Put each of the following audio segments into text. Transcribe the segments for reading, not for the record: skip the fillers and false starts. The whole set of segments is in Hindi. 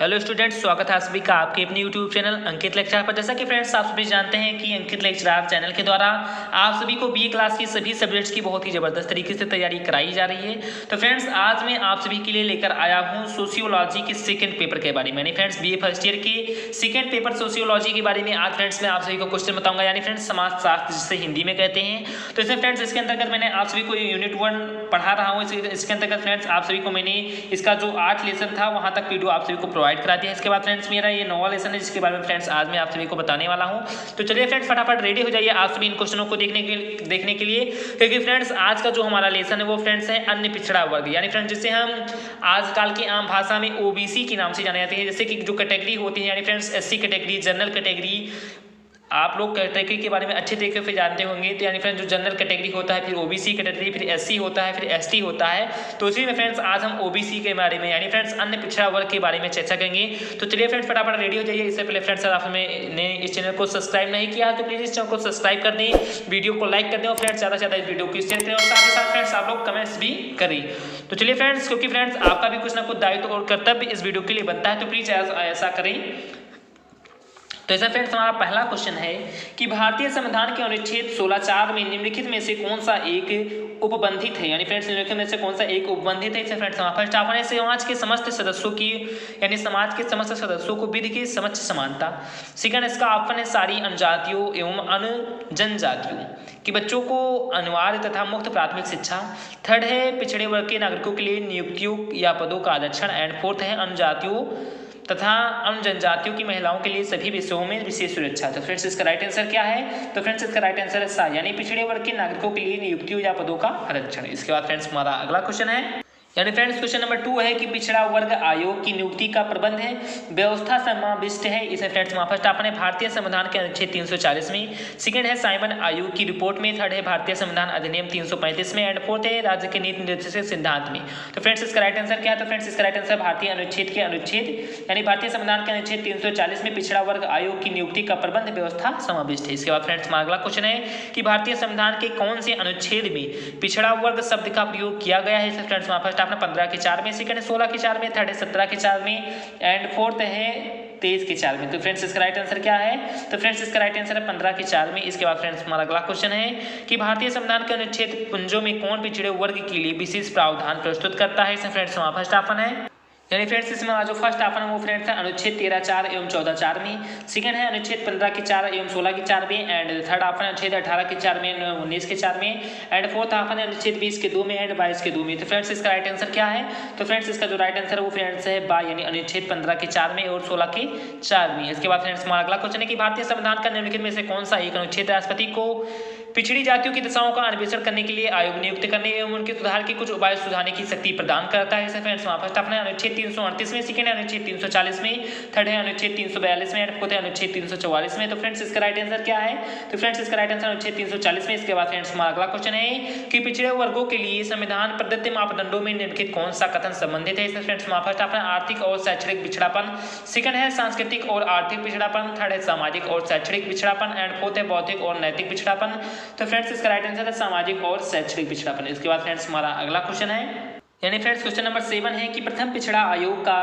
हेलो स्टूडेंट्स, स्वागत है आप सभी का आपके अपने यूट्यूब चैनल अंकित लेक्चर पर। जैसा कि फ्रेंड्स आप सभी जानते हैं कि अंकित लेक्चर चैनल के द्वारा आप सभी को बीए क्लास की सभी सब्जेक्ट्स की बहुत ही ज़बरदस्त तरीके से तैयारी कराई जा रही है। तो फ्रेंड्स आज मैं आप सभी के लिए लेकर आया हूँ सोशियोलॉजी के सेकेंड पेपर के बारे में, यानी फ्रेंड्स बीए फर्स्ट ईयर के सेकेंड पेपर सोशियोलॉजी के बारे में आज फ्रेंड्स मैं आप सभी को क्वेश्चन बताऊंगा, यानी फ्रेंड्स समाजशास्त्र जिसे हिंदी में कहते हैं। तो इसमें फ्रेंड्स इसके अंतर्गत मैंने आप सभी को यूनिट 1 पढ़ा रहा हूँ। इसके अंतर्गत फ्रेंड्स आप सभी को मैंने इसका जो 8 लेसन था वहाँ तक वीडियो आप सभी को प्रोवाइड करा दिया। इसके बाद फ्रेंड्स मेरा ये नोवा लेसन है जिसके बारे में फ्रेंड्स आज मैं आप सभी को बताने वाला हूं। तो चलिए फ्रेंड्स फटाफट रेडी हो जाइए आप सभी इन क्वेश्चनों को देखने के लिए, क्योंकि फ्रेंड्स आज का जो हमारा लेसन है वो फ्रेंड्स है अन्य पिछड़ा वर्ग, यानी फ्रेंड्स जिसे हम आजकल की आम भाषा में ओबीसी के नाम से जाने जाते हैं। जैसे कि जो कैटेगरी होती है, यानी friends SC category, general category, आप लोग कैटेगरी के बारे में अच्छे तरीके से जानते होंगे। तो यानी फ्रेंड्स जो जनरल कैटेगरी होता है, फिर ओबीसी कैटेगरी, फिर एससी होता है, फिर एसटी होता है। तो उसी में फ्रेंड्स आज हम ओबीसी के बारे में, यानी फ्रेंड्स अन्य पिछड़ा वर्ग के बारे में चर्चा करेंगे। तो चलिए फ्रेंड्स फटाफट रेडी हो जाइए। इससे पहले फ्रेंड्स आपने इस चैनल को सब्सक्राइब नहीं किया तो प्लीज़ इस चैनल को सब्सक्राइब कर दें, वीडियो को लाइक कर दें और फ्रेंड्स ज़्यादा से ज़्यादा इस वीडियो को शेयर करें और साथ ही साथ फ्रेंड्स आप लोग कमेंट्स भी करें। तो चलिए फ्रेंड्स, क्योंकि फ्रेंड्स आपका भी कुछ ना कुछ दायित्व और कर्तव्य इस वीडियो के लिए बनता है, तो प्लीज़ ऐसा करें। तो ऐसा फ्रेंड्स हमारा पहला क्वेश्चन है कि भारतीय संविधान के अनुच्छेद 16(4) में निम्नलिखित में से कौन सा एक उपबंधित है, यानी फ्रेंड्स निम्नलिखित में से कौन सा एक उपबंधित है। इसे फ्रेंड्स हमारा फर्स्ट ऑप्शन है समाज के समस्त सदस्यों की, यानी समाज के समस्त सदस्यों को विधि के समक्ष समानता। सेकंड इसका ऑप्शन है सारी जनजातियों एवं अन्य जनजातियों कि बच्चों को अनिवार्य तथा मुक्त प्राथमिक शिक्षा। थर्ड है पिछड़े वर्ग के नागरिकों के लिए नियुक्तियों या पदों का आरक्षण। एंड फोर्थ है अन्य जातियों तथा अन्य जनजातियों की महिलाओं के लिए सभी विषयों में विशेष सुरक्षा। तो फ्रेंड्स इसका राइट आंसर क्या है? तो फ्रेंड्स इसका राइट आंसर है सा, यानी पिछड़े वर्ग के नागरिकों के लिए नियुक्तियों या पदों का आरक्षण। इसके बाद फ्रेंड्स हमारा अगला क्वेश्चन है, यानी फ्रेंड्स क्वेश्चन नंबर 2 है कि पिछड़ा वर्ग आयोग की नियुक्ति का प्रबंध है व्यवस्था समाविष्ट है। इसे फ्रेंड्स हमारा फर्स्ट ऑप्शन है भारतीय संविधान के अनुच्छेद 340 में। सेकंड है साइमन आयोग की रिपोर्ट में। थर्ड है भारतीय संविधान अधिनियम 335 में। एंड फोर्थ है राज्य के नीति निर्देशक सिद्धांत में। तो फ्रेंड्स इसका राइट आंसर क्या है? तो फ्रेंड्स इसका राइट आंसर भारतीय अनुच्छेद के अनुच्छेद, यानी भारतीय संविधान के अनुच्छेद 340 में पिछड़ा वर्ग आयोग की नियुक्ति का प्रबंध व्यवस्था समाविष्ट है। इसके बाद फ्रेंड्स हमारा अगला क्वेश्चन है कि भारतीय संविधान के कौन से अनुच्छेद में पिछड़ा वर्ग शब्द का प्रयोग किया गया है। इसे फ्रेंड्स हमारा फर्स्ट ऑप्शन 15 के 4 में, सेकंड है 16 के 4 में, थर्ड है 17 के 4 में, एंड फोर्थ है 23 के 4 में। तो फ्रेंड्स इसका राइट आंसर क्या है? तो फ्रेंड्स इसका राइट आंसर है 15 के 4 में। इसके बाद फ्रेंड्स हमारा अगला क्वेश्चन है कि भारतीय संविधान के अनुच्छेद पुंजों में कौन पिछड़े वर्ग के लिए विशेष प्रावधान प्रस्तुत करता है। इसमें फ्रेंड्स हमारा फर्स्ट ऑप्शन है, यानी फ्रेंड्स इसमें जो फर्स्ट ऑप्शन है वो फ्रेंड्स है अनुच्छेद 13(4) एवं 14(4) में। सेकंड है अनुच्छेद 15 के 4 एवं 16 के 4 में। एंड थर्ड ऑप्शन अनुच्छेद 18 के 4 में, 19 के 4 में। एंड फोर्थ ऑप्शन है अनुच्छेद 20 के 2 में एंड 22 के 2 में। तो फ्रेंड्स इसका राइट आंसर क्या है? तो फ्रेंड्स इसका जो राइट आंसर है वो फ्रेंड्स है बाय, यानी अनुच्छेद 15 के 4 में और 16 के 4 में। इसके बाद फ्रेंड्स हमारा अगला क्वेश्चन है कि भारतीय संविधान का निम्नलिखित में से कौन सा एक अनुच्छेद राष्ट्रपति को पिछड़ी जातियों की दशाओं का अन्वेषण करने के लिए आयोग नियुक्त करने एवं उनके सुधार के कुछ उपाय सुझाने की शक्ति प्रदान करता है। इसे फ्रेंड्स हमारा फर्स्ट ऑप्शन है अनुच्छेद 338 में, सेकंड है अनुच्छेद 340 में, थर्ड है अनुच्छेद 342 में, एंड फोर्थ है अनुच्छेद 344 में। तो फ्रेंड्स इसका राइट आंसर क्या है? तो फ्रेंड्स इसका राइट आंसर अनुच्छेद 340 में। इसके बाद फ्रेंड्स हमारा अगला क्वेश्चन है कि पिछड़े वर्गों के लिए संविधान प्रदत्त मापदंडों में निम्नलिखित कौन सा कथन संबंधित है। इसमें फ्रेंड्स हमारा फर्स्ट ऑप्शन आर्थिक और शैक्षणिक पिछड़ापन, सेकंड है सांस्कृतिक और आर्थिक पिछड़ापन, थर्ड है सामाजिक और शैक्षणिक पिछड़ापन, एंड फोर्थ है बौद्धिक और नैतिक पिछड़ापन। तो फ्रेंड्स इसका राइट आंसर है सामाजिक और शैक्षणिक पिछड़ापन। इसके बाद फ्रेंड्स हमारा अगला क्वेश्चन है, यानी फ्रेंड्स क्वेश्चन नंबर 7 है कि प्रथम पिछड़ा आयोग का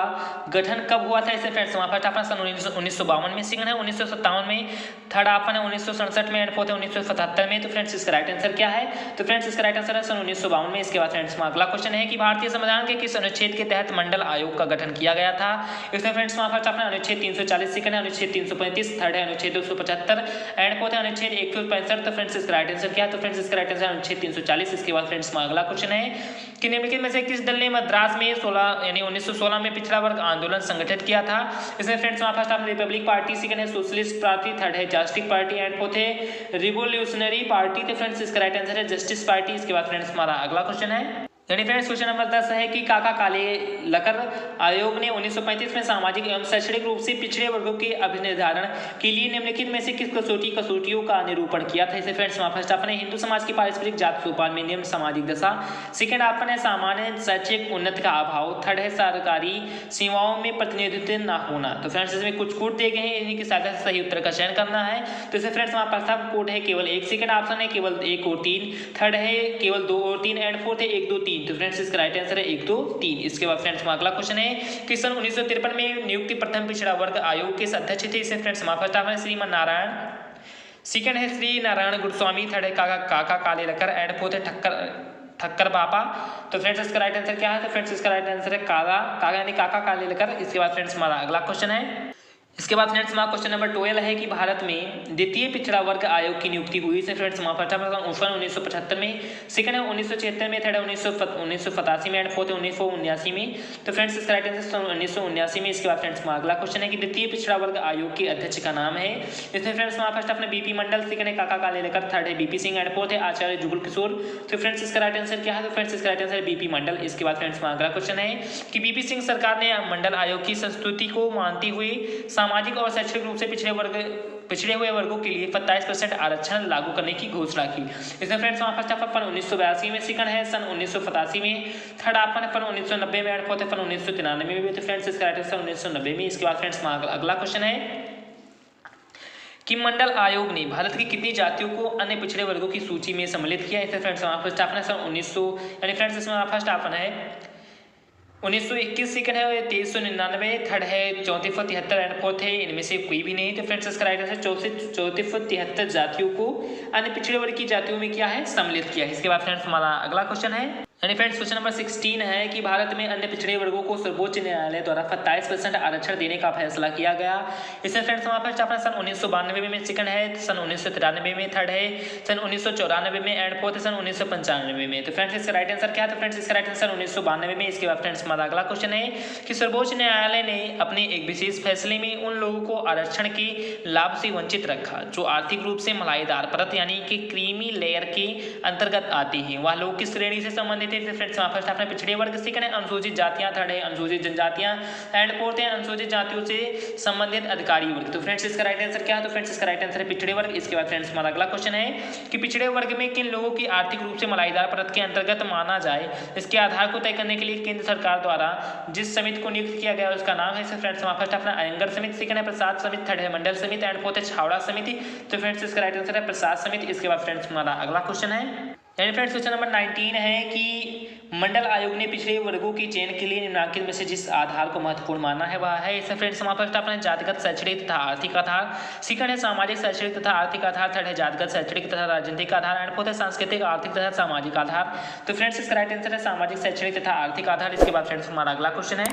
गठन कब हुआ था। इसे फ्रेंड्स हमारा फर्स्ट ऑप्शन 1952 में, सेकंड है 1957 में, थर्ड ऑप्शन है 1967 में, एंड फोर्थ है 1977 में। तो फ्रेंड्स इसका राइट आंसर क्या है? तो फ्रेंड्स इसका राइट आंसर है 1952 में। इसके बाद फ्रेंड्स हमारा अगला क्वेश्चन है कि भारतीय संविधान के किस अनुच्छेद के तहत मंडल आयोग का गठन किया गया था। इसमें फ्रेंड्स हमारा फर्स्ट ऑप्शन अनुच्छेद 340, सेकंड है अनुच्छेद 335, थर्ड है अनुच्छेद 275, एंड फोर्थ है अनुच्छेद 165। तो फ्रेंड्स इसका राइट आंसर क्या है? तो फ्रेंड्स इसका राइट आंसर अनुच्छेद 340। इसके बाद फ्रेंड्स हमारा अगला क्वेश्चन है कि निम्नलिखित में से किस दल ने मद्रास में 16 यानी 1916 में पिछड़ा वर्ग आंदोलन संगठित किया था। इसमें फ्रेंड्स हमारा first option Republic party, second है सोशलिस्ट पार्टी, थर्ड है जस्टिस पार्टी, एंड फोर्थ है रिवोल्यूशनरी पार्टी। तो फ्रेंड्स इसका राइट आंसर है जस्टिस पार्टी। इसके बाद फ्रेंड्स हमारा अगला क्वेश्चन है, यानी फ्रेंड्स क्वेश्चन नंबर 10 है कि काका काले लकर आयोग ने 1935 में सामाजिक एवं शैक्षणिक रूप से पिछड़े वर्गों के अभिनिर्धारण के लिए निम्नलिखित में से किस कसौटियों का निरूपण किया था। इसे फ्रेंड्स हमारा फर्स्ट ऑप्शन है हिंदू समाज की पारस्परिक जाति सोपान में निम्न सामाजिक दशा, सेकंड ऑप्शन है सामान्य शैक्षिक उन्नति का अभाव, थर्ड है सरकारी सेवाओं में प्रतिनिधित्व न होना। तो फ्रेंड्स इसमें कुछ कोड दिए गए हैं, इन्हीं की सहायता से सही उत्तर का चयन करना है। तो इसे फ्रेंड्स हमारा प्रथम कोड है केवल 1, सेकंड ऑप्शन है केवल 1 और 3, थर्ड है केवल 2 और 3, एंड फोर्थ है 1 2 3। 3। तो फ्रेंड्स इसका राइट आंसर है 1, 2, 3। इसके बाद फ्रेंड्स अगला क्वेश्चन है कि सन 1953 में नियुक्त प्रथम पिछड़ा वर्ग आयोग के अध्यक्ष थे। इसे फ्रेंड्स फर्स्ट ऑप्शन है श्रीमन नारायण, सेकंड है श्री नारायण गुरुस्वामी, थर्ड है काका कालेलकर एंड फोर्थ है ठक्कर बापा। तो फ्रेंड्स इसका राइट आंसर क्या है? तो फ्रेंड्स इसका राइट आंसर है काका यानी काका कालेलकर। इसके बाद फ्रेंड्स हमारा अगला क्वेश्चन है, इसके बाद फ्रेंड्स हमारा क्वेश्चन नंबर 12 है कि भारत में द्वितीय पिछड़ा वर्ग आयोग की नियुक्ति हुई। इसे फ्रेंड्स फर्स्ट ऑप्शन 1975 में, सेकंड है 1976 में, थर्ड है 1987 में एंड फोर्थ है 1979 में। तो फ्रेंड्स इसका राइट आंसर 1979 में। इसके बाद फ्रेंड्स अगला क्वेश्चन है कि द्वितीय पिछड़ा वर्ग आयोग के अध्यक्ष का नाम है। इसमें फ्रेंड्स फर्स्ट अपने बीपी मंडल, सेकंड है काका कालेलकर, थर्ड है बीपी सिंह एंड फोर्थ है आचार्य जुगल किशोर। तो फ्रेंड्स इसका राइट आंसर क्या है? तो फ्रेंड्स इसका राइट आंसर है बीपी मंडल। इसके बाद फ्रेंड्स अगला क्वेश्चन है कि बीपी सिंह सरकार ने मंडल आयोग की संस्तुति को मानते हुए सामाजिक और शैक्षणिक रूप से पिछड़े हुए वर्गों के लिए 27% आरक्षण लागू करने की घोषणा की। इसमें फ्रेंड्स फर्स्ट ऑप्शन 1982 में, सेकंड है सन 1987 में, थर्ड ऑप्शन है 1990 में एंड फोर्थ है 1993 में भी। तो फ्रेंड्स इसका राइट आंसर 1990 में। इसके बाद फ्रेंड्स अगला क्वेश्चन है कि मंडल आयोग ने भारत की कितनी जातियों को अन्य पिछड़े वर्गों की सूची में सम्मिलित किया। इसमें फ्रेंड्स फर्स्ट ऑप्शन है सन 1900 यानी फ्रेंड्स इसमें फर्स्ट ऑप्शन है 1921, सेकंड है 2399, थर्ड है 3473 एंड फोर्थ है इनमें से कोई भी नहीं। तो फ्रेंड्स इसका राइट आंसर 3473 जातियों को अन्य पिछड़े वर्ग की जातियों में क्या है? सम्मिलित किया है। इसके बाद फ्रेंड्स हमारा अगला क्वेश्चन है यानी फ्रेंड्स क्वेश्चन नंबर 16 है कि भारत में अन्य पिछड़े वर्गों को सर्वोच्च न्यायालय द्वारा 27% आरक्षण देने का फैसला किया गया। इसमें फ्रेंड्स फर्स्ट ऑप्शन सन 1992 में, सेकंड है सन 1993 में, थर्ड है सन 1994 में एंड फोर्थ है सन 1995 में। तो फ्रेंड्स इसका राइट आंसर क्या है? तो फ्रेंड्स इसका राइट आंसर 1992 में। इसके बाद फ्रेंड्स हमारा अगला क्वेश्चन है कि सर्वोच्च न्यायालय ने अपने एक विशेष फैसले में उन लोगों को आरक्षण के लाभ से वंचित रखा जो आर्थिक रूप से मलाईदार परत यानी कि क्रीमी लेयर के अंतर्गत आते हैं। वह लोग किस श्रेणी से संबंधित है? फ्रेंड्स फर्स्ट आपने पिछड़े वर्ग, सेकंड है अनुसूचित जातियां, थर्ड है अनुसूचित जनजातियां एंड फोर्थ है अनुसूचित जातियों से संबंधित अधिकारी वर्ग। तो फ्रेंड्स इसका राइट आंसर क्या है? तो फ्रेंड्स इसका राइट आंसर है पिछड़े वर्ग। इसके बाद फ्रेंड्स हमारा अगला क्वेश्चन है कि पिछड़े वर्ग में किन लोगों की आर्थिक रूप से मलाईदार परत के अंतर्गत माना जाए, इसके आधार को तय करने के लिए केंद्र सरकार द्वारा जिस समिति को नियुक्त किया गया उसका नाम है। फ्रेंड्स फर्स्ट अपना अयंगर समिति, सेकंड है प्रसाद समिति, थर्ड है मंडल समिति एंड फोर्थ है छावड़ा समिति। तो फ्रेंड्स इसका राइट आंसर है प्रसाद समिति। इसके बाद फ्रेंड्स हमारा अगला क्वेश्चन है यानी फ्रेंड्स क्वेश्चन नंबर 19 है कि मंडल आयोग ने पिछड़े वर्गों के चयन के लिए निम्नलिखित में से जिस आधार को महत्वपूर्ण माना है वह है। इसमें फ्रेंड्स हमारे पास अपना जातिगत शैक्षणिक तथा आर्थिक आधार, सेकंड है सामाजिक शैक्षणिक तथा आर्थिक आधार, थर्ड है जातिगत शैक्षणिक तथा राजनीतिक आधार एंड फोर्थ है सांस्कृतिक आर्थिक तथा सामाजिक आधार। तो फ्रेंड्स इसका राइट आंसर है सामाजिक शैक्षणिक तथा आर्थिक आधार। इसके बाद फ्रेंड्स हमारा अगला क्वेश्चन है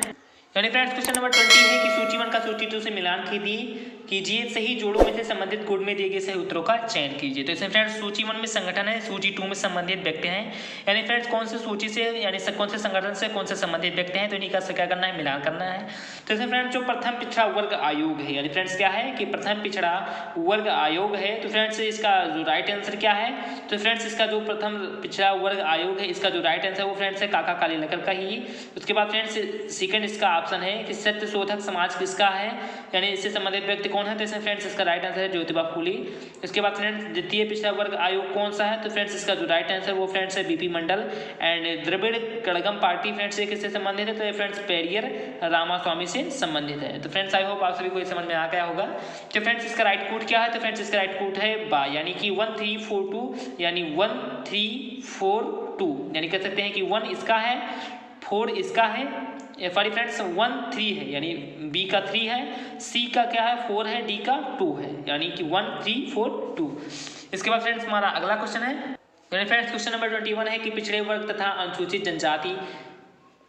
यानी फ्रेंड्स क्वेश्चन नंबर 20 है कि सूची 1 का सूची 2 से मिलान कीजिए, सही जोड़ों में से संबंधित कोड में दिए गए सही उत्तरों का चयन कीजिए। तो इसमें फ्रेंड्स सूची 1 में संगठन है, सूची 2 में संबंधित व्यक्ति हैं। यानी फ्रेंड्स कौन से सूची से यानी कौन से संगठन से कौन से संबंधित व्यक्ति हैं, तो इन्हीं का क्या करना है? मिलान करना है। तो इसमें फ्रेंड्स जो प्रथम पिछड़ा वर्ग आयोग है यानी फ्रेंड्स क्या है कि प्रथम पिछड़ा वर्ग आयोग है। तो फ्रेंड्स इसका जो राइट आंसर क्या है? तो फ्रेंड्स इसका जो प्रथम पिछड़ा वर्ग आयोग है इसका जो राइट आंसर वो फ्रेंड्स है काका कालेलकर का ही। उसके बाद फ्रेंड्स सेकंड इसका ऑप्शन है कि सत्य शोधक समाज किसका है यानी इससे संबंधित व्यक्ति कौन है? तो इसमें फ्रेंड्स इसका राइट आंसर है ज्योतिबा फूले। इसके बाद फ्रेंड्स द्वितीय पिछड़ा वर्ग आयोग कौन सा है? तो फ्रेंड्स इसका जो राइट आंसर वो फ्रेंड्स है BP Mandal and Dravida Kazhagam party friends ये किससे संबंधित है? तो ये फ्रेंड्स पेरियर रामास्वामी से संबंधित है। तो फ्रेंड्स आई होप आप सभी को समझ में आ गया होगा। तो फ्रेंड्स इसका राइट कोड क्या है? तो फ्रेंड्स इसका राइट कोड है बा यानी कि 1342 यानी 1342 यानी कह सकते हैं कि 1 इसका है, 4 इसका है, सॉरी फ्रेंड्स 1 3 है यानी बी का 3 है, सी का क्या है 4 है, डी का 2 है यानी कि 1 3 4 2। इसके बाद फ्रेंड्स हमारा अगला क्वेश्चन है यानी फ्रेंड्स क्वेश्चन नंबर 21 है कि पिछड़े वर्ग तथा अनुसूचित जनजाति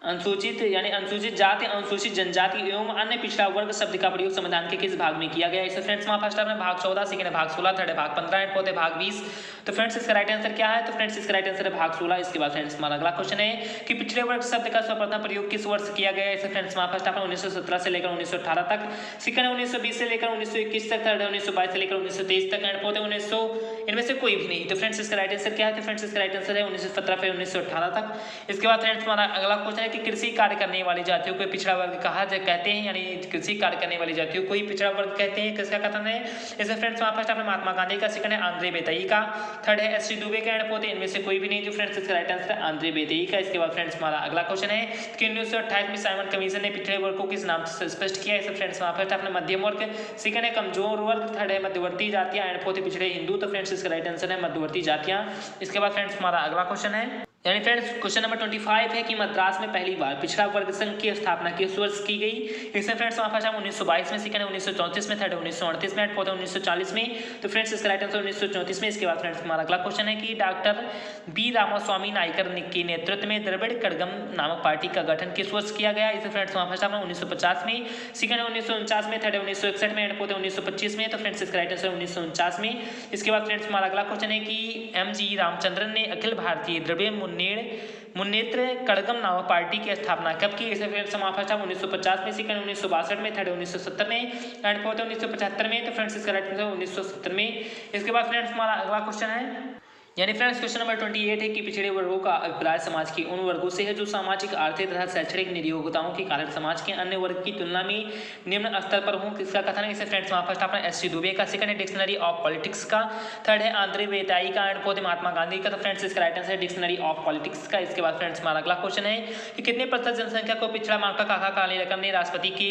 अनुसूचित यानी अनुसूचित जाति अनुसूचित जनजाति एवं अन्य पिछड़ा वर्ग शब्द का प्रयोग संविधान के किस भाग में किया गया? इसे फ्रेंड्स हमारा फर्स्ट है भाग 14, सेकंड है भाग 16, थर्ड है भाग 15 एंड फोर्थ है भाग 20। तो फ्रेंड्स इसका राइट आंसर क्या है? तो फ्रेंड्स इसका राइट आंसर है भाग 16। इसके बाद फ्रेंड्स हमारा अगला क्वेश्चन है कि पिछड़े वर्ग शब्द का सर्वप्रथम प्रयोग किस वर्ष किया गया? इसे फ्रेंड्स हमारा फर्स्ट 1917 से लेकर 1918 तक, सेकंड है 1920 से लेकर 1921 तक, थर्ड है 1922 से लेकर 1923 तक एंड फोर्थ है 1900 इनमें से कोई भी नहीं। तो फ्रेंड्स इसका राइट आंसर क्या है? तो फ्रेंड्स इसका राइट आंसर है 1917 से 1918 तक। इसके बाद फ्रेंड्स हमारा अगला क्वेश्चन है कि कृषि कार्य करने वाली जातियों को पिछड़ा वर्ग कहा कहते हैं यानी कृषि कार्य करने वाली जातियों को ही पिछड़ा वर्ग कहते हैं। किसका कथन है? इसे फ्रेंड्स हमारा फर्स्ट महात्मा गांधी का, सेकंड है आंद्रे बेतई का, थर्ड है एस.टी. दुबे का एंड फोर्थ है इनमें से कोई भी नहीं। जो फ्रेंड्स इसका राइट आंसर है आंद्रे बेतई का। इसके बाद फ्रेंड्स हमारा अगला क्वेश्चन है कि 1928 में साइमन कमीशन ने पिछड़े वर्ग को किस नाम से स्पष्ट किया? इसे फ्रेंड्स हमारा फर्स्ट अपने मध्यम वर्ग, सेकंड है कमजोर वर्ग, थर्ड है मध्यवर्ती जातियां एंड फोर्थ है पिछड़े हिंदू। तो फ्रेंड्स इसका राइट आंसर है मध्यवर्ती जातियां। इसके बाद फ्रेंड्स हमारा अगला क्वेश्चन है यानी फ्रेंड्स क्वेश्चन नंबर 25 है कि मद्रास में पहली बार पिछड़ा वर्ग संघ की स्थापना किस वर्ष की गई। इसमें फ्रेंड्स वहाँ पर 1922 में, सेकंड है 1934 में, थर्ड है 1938 में, फोर्थ है 1940 में। तो फ्रेंड्स इसका राइट आंसर 1934 में। इसके बाद फ्रेंड्स हमारा अगला क्वेश्चन है कि डॉक्टर बी रामास्वामी नायकर के नेतृत्व में द्रविड़ कड़गम नामक पार्टी का गठन किस वर्ष किया गया। इसे फ्रेंड्स वहाँ पर 1950 में, सेकंड है 1949 में, थर्ड है 1961 में, फोर्थ है 1925 में। तो फ्रेंड्स इसका राइट आंसर 1949 में। इसके बाद फ्रेंड्स हमारा अगला क्वेश्चन है कि एम.जी. रामचंद्रन ने अखिल भारतीय द्रविड़ मुन्नेत्र कड़गम नामक पार्टी की स्थापना कब की। इसे फ्रेंड्स हमारा फर्स्ट 1950 में, सेकंड 1962 में, थर्ड 1970 में एंड फोर्थ 1975 में। तो फ्रेंड्स इसका राइट आंसर 1970 में। इसके बाद फ्रेंड्स हमारा अगला क्वेश्चन है यानी फ्रेंड्स क्वेश्चन नंबर 28 है कि पिछड़े वर्गों का अभिप्राय समाज की उन वर्गों से है जो सामाजिक, आर्थिक तथा शैक्षणिक नियोग्यताओं के कारण समाज के अन्य वर्ग की तुलना में निम्न स्तर पर हों। किसका कथन है। इसे फ्रेंड्स वहाँ फर्स्ट अपना एस.सी. दुबे का, सेकंड है डिक्शनरी ऑफ पॉलिटिक्स का, थर्ड है आंद्रे वेताई का एंड फोर्थ महात्मा गांधी का। तो फ्रेंड्स इसका राइट आंसर है डिक्शनरी ऑफ पॉलिटिक्स का। इसके बाद फ्रेंड्स हमारा अगला क्वेश्चन है कि कितने प्रतिशत जनसंख्या को पिछड़ा मानकर काका कालेलकर ने राष्ट्रपति के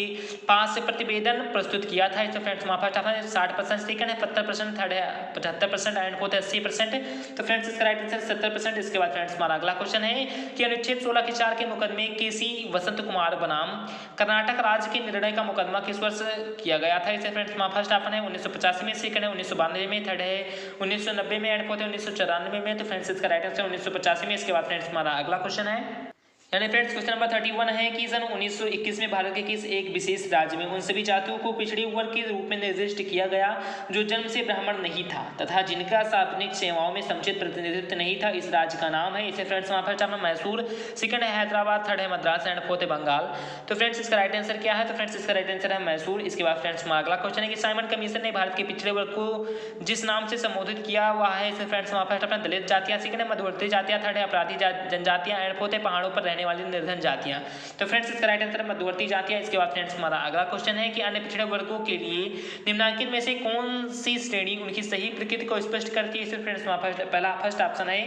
पास से प्रतिवेदन प्रस्तुत किया था। इसे फ्रेंड्स वहाँ फर्स्ट 60%, सेकंड है 70%, थर्ड है 75% एंड फोर्थ 80%। तो फ्रेंड्स इसका राइट आंसर 70%। इसके बाद फ्रेंड्स हमारा अगला क्वेश्चन है कि अनुच्छेद 16 के 4 के मुकदमे केसी वसंत कुमार बनाम कर्नाटक राज्य के निर्णय का मुकदमा किस वर्ष किया गया था। इसे फ्रेंड्स हमारा फर्स्ट ऑप्शन है 1985 में, सेकंड है 1992 में, थर्ड है 1990 में एंड फोर्थ है 1994 में। तो फ्रेंड्स इसका राइट आंसर 1985 में। इसके बाद फ्रेंड्स हमारा अगला क्वेश्चन है यानी फ्रेंड्स क्वेश्चन नंबर 31 है कि सन 1921 में भारत के किस एक विशेष राज्य में उन सभी जातियों को पिछड़े वर्ग के रूप में निर्दिष्ट किया गया जो जन्म से ब्राह्मण नहीं था तथा जिनका सार्वजनिक सेवाओं में समुचित प्रतिनिधित्व नहीं था। इस राज्य का नाम है। इसे फ्रेंड्स वहाँ पर मैसूर, सेकंड है हैदराबाद, थर्ड है मद्रास एंड फोर्थ है बंगाल। तो फ्रेंड्स इसका राइट आंसर क्या है। तो फ्रेंड्स इसका राइट आंसर है मैसूर। इसके बाद फ्रेंड्स हमारा अगला क्वेश्चन है कि साइमन कमीशन ने भारत के पिछड़े वर्ग को जिस नाम से संबोधित किया वह है। इसे फ्रेंड्स वहाँ पर अपना दलित जातियाँ, सेकंड है मध्यवर्ती जातियाँ, थर्ड है अपराधी जनजातियाँ एंड फोर्थ है पहाड़ों पर रहने वाली निर्धन जातियाँ। तो फ्रेंड्स इसका राइट आंसर है मध्यवर्ती जातियाँ। इसके बाद फ्रेंड्स हमारा अगला क्वेश्चन है कि अन्य पिछड़े वर्गों के लिए निम्नलिखित में से कौन सी श्रेणी उनकी सही प्रकृति को स्पष्ट करती है। इसे फ्रेंड्स पहला फर्स्ट ऑप्शन है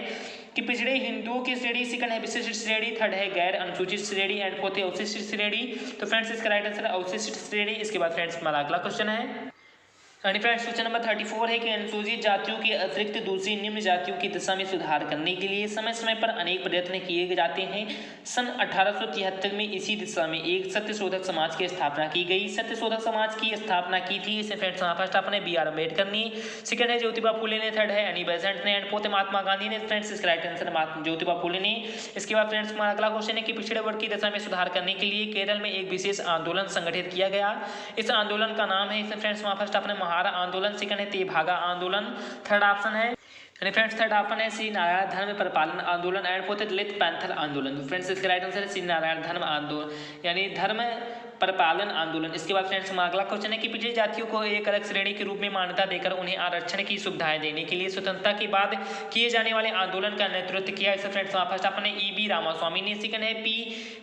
कि पिछड़े हिंदुओं की श्रेणी, सेकंड है विशिष्ट श्रेणी, थर्ड है गैर अनुसूचित श्रेणी एंड फोर्थ है अवशिष्ट श्रेणी। तो फ्रेंड्स इसका राइट आंसर है अवशिष्ट श्रेणी। इसके बाद फ्रेंड्स हमारा अगला क्वेश्चन है यानी फ्रेंड्स क्वेश्चन नंबर 34 है कि अनुसूचित जातियों के अतिरिक्त दूसरी निम्न जातियों की दशा में सुधार करने के लिए समय समय पर अनेक प्रयत्न किए जाते हैं। सन 1873 में इसी दिशा में एक सत्यशोधक समाज की स्थापना की गई। सत्यशोधक समाज की स्थापना की थी। इसे फ्रेंड्स वहाँ फर्स्ट आपने बी आर अम्बेडकर ने, सेकंड है ज्योतिबा फूले ने, थर्ड है एनी बेसेंट ने एंड फोर्थ महात्मा गांधी ने। फ्रेंड्स इसका राइट आंसर ज्योतिबा फूले ने। इसके बाद फ्रेंड्स हमारा अगला क्वेश्चन है कि पिछड़े वर्ग की दशा में सुधार करने के लिए केरल में एक विशेष आंदोलन संगठित किया गया। इस आंदोलन का नाम है। इसे फ्रेंड्स वहाँ फर्स्ट आपने महारा आंदोलन, सेकंड है तेभागा आंदोलन, थर्ड ऑप्शन है यानी फ्रेंड्स थर्ड ऑप्शन है श्री नारायण धर्म परिपालन आंदोलन एंड फोर्थ दलित पैंथर आंदोलन। तो फ्रेंड्स इसका राइट आंसर है श्री नारायण धर्म आंदोलन यानी धर्म परिपालन आंदोलन। इसके बाद फ्रेंड्स हमारा अगला क्वेश्चन है कि पिछड़ी जातियों को एक अलग श्रेणी के रूप में मान्यता देकर उन्हें आरक्षण की सुविधाएं देने के लिए स्वतंत्रता के बाद किए जाने वाले आंदोलन का नेतृत्व किया। इसे फ्रेंड्स फर्स्ट आपने ई.बी. रामास्वामी ने, सेकंड है पी.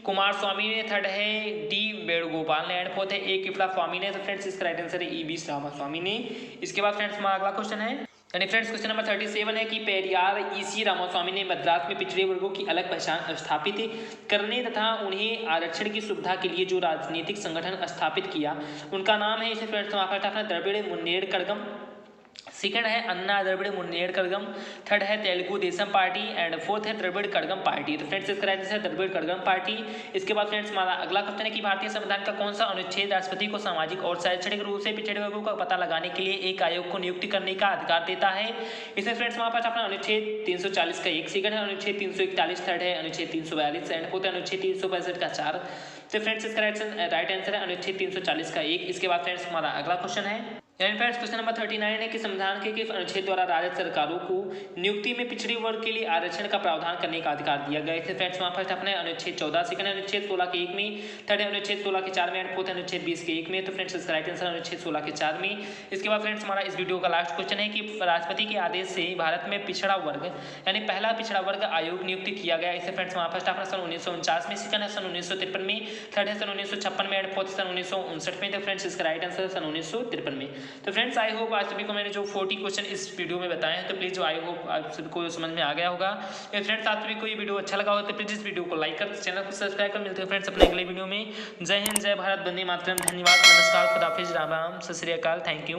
कुमार स्वामी ने, थर्ड है डी. वेणुगोपाल ने एंड फोर्थ है ए. कृपला स्वामी ने। तो फ्रेंड्स इसका राइट आंसर है ई.बी. रामास्वामी ने। इसके बाद फ्रेंड्स हमारा अगला क्वेश्चन है यानी फ्रेंड्स क्वेश्चन नंबर 37 है कि पेरियार ई.सी. रामास्वामी ने मद्रास में पिछड़े वर्गों की अलग पहचान स्थापित करने तथा उन्हें आरक्षण की सुविधा के लिए जो राजनीतिक संगठन स्थापित किया उनका नाम है। इसे फ्रेंड्स द्रविड़ मुन्नेर कड़गम, सेकंड है अन्ना द्रविड़ मुन्नेर कड़गम, थर्ड है Telugu Desam party and fourth है द्रविड़ कड़गम पार्टी। तो फ्रेंड्स इसका राइट आंसर है द्रविड़ कड़गम पार्टी। इसके बाद फ्रेंड्स हमारा अगला क्वेश्चन है कि भारतीय संविधान का कौन सा अनुच्छेद राष्ट्रपति को सामाजिक और शैक्षणिक रूप से पिछड़े वर्गों का पता लगाने के लिए एक आयोग को नियुक्त करने का अधिकार देता है। इसमें फ्रेंड्स हमारे पास अपना अनुच्छेद 340 का 1, सेकंड है अनुच्छेद 341, थर्ड है अनुच्छेद 342 एंड फोर्थ है अनुच्छेद 365 का 4। तो फ्रेंड्स इसका राइट आंसर है अनुच्छेद 340 का 1। इसके बाद फ्रेंड्स हमारा अगला क्वेश्चन है यानी फ्रेंड्स क्वेश्चन नंबर 39 है कि संविधान के किस अनुच्छेद द्वारा राज्य सरकारों को नियुक्ति में पिछड़े वर्ग के लिए आरक्षण का प्रावधान करने का अधिकार दिया गया है। फ्रेंड्स वहाँ फर्स्ट अपने अनुच्छेद 14, सेकंड अनुच्छेद 16 के 1 में, थर्ड अनुच्छेद 16 के 4 में एंड फोर्थ अनुच्छेद 20 के 1 में। तो फ्रेंड्स इसका राइट आंसर अनुच्छेद 16 के 4 में। इसके बाद फ्रेंड्स हमारा इस वीडियो का लास्ट क्वेश्चन है कि राष्ट्रपति के आदेश से भारत में पिछड़ा वर्ग यानी पहला पिछड़ा वर्ग आयोग नियुक्त किया गया। इसे फ्रेंड्स वहाँ फर्स्ट अपना सन 1949 में, सेकंड है सन 1953 में, थर्ड है सन 1956 में एंड फोर्थ सन 1959 में। तो फ्रेंड्स इसका राइट आंसर है सन 1953 में। तो फ्रेंड्स आई होप आप सभी को मैंने जो 40 क्वेश्चन इस वीडियो में बताए हैं तो प्लीज़ जो आई होप आप सभी को समझ में आ गया होगा। या फ्रेंड्स आप सभी को ये वीडियो अच्छा लगा हो तो प्लीज़ इस वीडियो को लाइक कर, चैनल को सब्सक्राइब कर। मिलते हैं फ्रेंड्स अपने अगले वीडियो में। जय हिंद, जय भारत, वंदे मातरम, धन्यवाद, नमस्कार, खुदाफिज, राम राम, सत श्री अकाल, थैंक यू।